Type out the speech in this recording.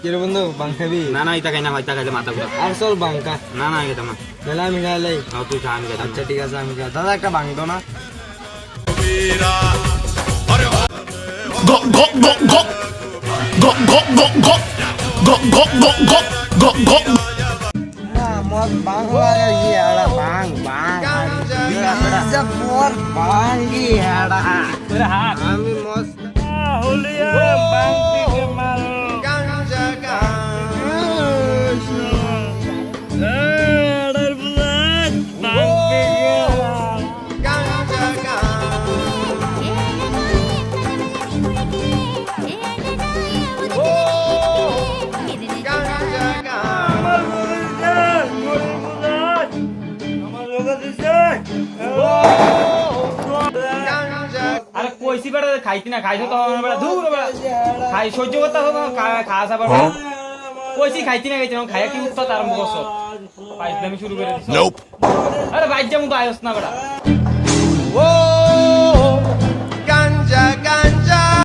কিরে বন্ধু বাং খাবি? না না এটা খাই না, এটা খাইলে মাথা ঘুরা। আর চল বাংকা। না না এটা না, তাহলে আমি খাইলাই। তুই খা, আমি খাইতাম না। আচ্ছা ঠিক আছে আমি খাই। দাদা একটা বাং দো না। মদ বাং লাগে ইয়াড়া বাং বাং জব মোর বাং ইয়াড়া আমি মস্ত হুলিয়া বাং দিকে মারো গাঞ্জা এড়ার বুলাত বাং দিকে আমার বুলাত আমার লোক দিছে আরে কইছি বেটা খাইতি না, খাইছো তো বেটা ধুর বেটা খাই সহ্য করতে হবে না, খাওয়া যাবে না। কইছি খাইতি না, খাইয়া কি উঠতো তার মুখ পাইছি আমি শুরু করে দিছি। আরে বাইর যাবো তো আয়স না বেটা।